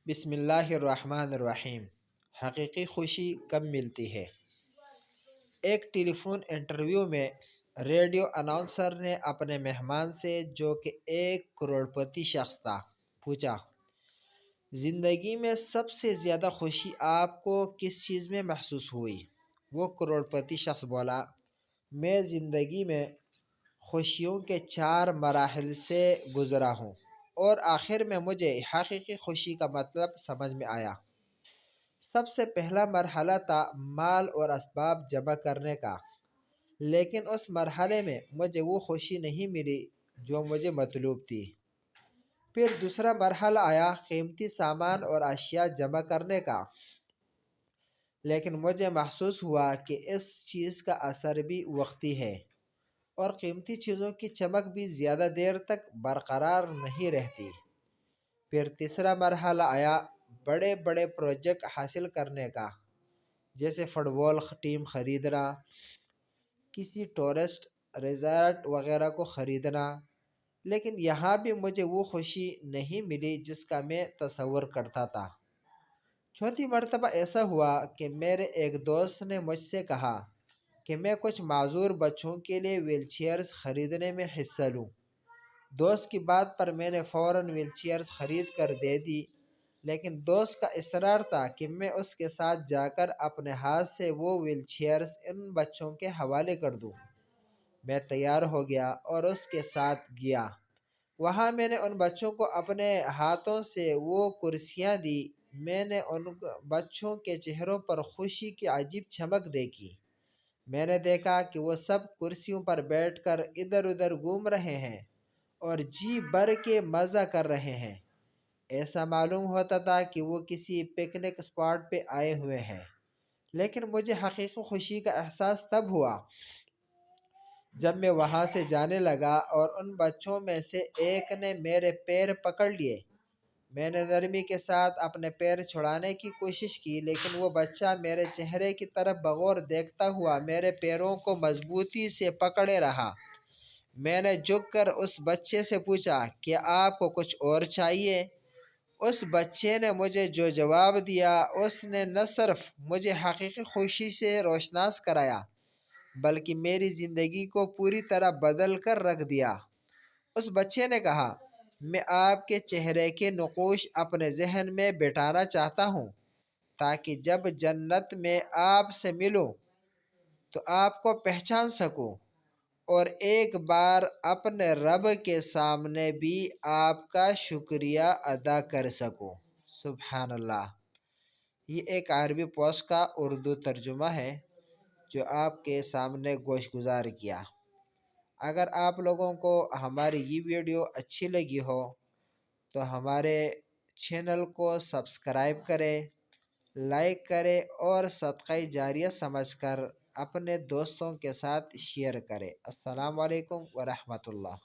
بسم اللہ الرحمن الرحیم۔ حقیقی خوشی کب ملتی ہے؟ ایک ٹیلی فون انٹرویو میں ریڈیو اناؤنسر نے اپنے مہمان سے، جو کہ ایک کروڑپتی شخص تھا، پوچھا، زندگی میں سب سے زیادہ خوشی آپ کو کس چیز میں محسوس ہوئی؟ وہ کروڑپتی شخص بولا، میں زندگی میں خوشیوں کے 4 مراحل سے گزرا ہوں، اور آخر میں مجھے حقیقی خوشی کا مطلب سمجھ میں آیا۔ سب سے پہلا مرحلہ تھا مال اور اسباب جمع کرنے کا، لیکن اس مرحلے میں مجھے وہ خوشی نہیں ملی جو مجھے مطلوب تھی۔ پھر دوسرا مرحلہ آیا قیمتی سامان اور اشیاء جمع کرنے کا، لیکن مجھے محسوس ہوا کہ اس چیز کا اثر بھی وقتی ہے، اور قیمتی چیزوں کی چمک بھی زیادہ دیر تک برقرار نہیں رہتی۔ پھر تیسرا مرحلہ آیا بڑے بڑے پروجیکٹ حاصل کرنے کا، جیسے فٹ بال ٹیم خریدنا، کسی ٹورسٹ ریزارٹ وغیرہ کو خریدنا، لیکن یہاں بھی مجھے وہ خوشی نہیں ملی جس کا میں تصور کرتا تھا۔ چوتھی مرتبہ ایسا ہوا کہ میرے ایک دوست نے مجھ سے کہا کہ میں کچھ معذور بچوں کے لیے ویل چیئرز خریدنے میں حصہ لوں۔ دوست کی بات پر میں نے فوراً ویل چیئرز خرید کر دے دی، لیکن دوست کا اصرار تھا کہ میں اس کے ساتھ جا کر اپنے ہاتھ سے وہ ویل چیئرز ان بچوں کے حوالے کر دوں۔ میں تیار ہو گیا اور اس کے ساتھ گیا۔ وہاں میں نے ان بچوں کو اپنے ہاتھوں سے وہ کرسیاں دی۔ میں نے ان بچوں کے چہروں پر خوشی کی عجیب چمک دیکھی۔ میں نے دیکھا کہ وہ سب کرسیوں پر بیٹھ کر ادھر ادھر گھوم رہے ہیں اور جی بھر کے مزہ کر رہے ہیں۔ ایسا معلوم ہوتا تھا کہ وہ کسی پکنک اسپاٹ پہ آئے ہوئے ہیں۔ لیکن مجھے حقیقی خوشی کا احساس تب ہوا جب میں وہاں سے جانے لگا اور ان بچوں میں سے ایک نے میرے پیر پکڑ لیے۔ میں نے نرمی کے ساتھ اپنے پیر چھڑانے کی کوشش کی، لیکن وہ بچہ میرے چہرے کی طرف بغور دیکھتا ہوا میرے پیروں کو مضبوطی سے پکڑے رہا۔ میں نے جھک کر اس بچے سے پوچھا، کیا آپ کو کچھ اور چاہیے؟ اس بچے نے مجھے جو جواب دیا، اس نے نہ صرف مجھے حقیقی خوشی سے روشناس کرایا، بلکہ میری زندگی کو پوری طرح بدل کر رکھ دیا۔ اس بچے نے کہا، میں آپ کے چہرے کے نقوش اپنے ذہن میں بٹھانا چاہتا ہوں، تاکہ جب جنت میں آپ سے ملوں تو آپ کو پہچان سکوں، اور ایک بار اپنے رب کے سامنے بھی آپ کا شکریہ ادا کر سکوں۔ سبحان اللہ۔ یہ ایک عربی پوسٹ کا اردو ترجمہ ہے جو آپ کے سامنے گوش گزار کیا۔ اگر آپ لوگوں کو ہماری یہ ویڈیو اچھی لگی ہو تو ہمارے چینل کو سبسکرائب کریں، لائک کریں اور صدقہ جاریہ سمجھ کر اپنے دوستوں کے ساتھ شیئر کریں۔ السلام علیکم ورحمۃ اللہ۔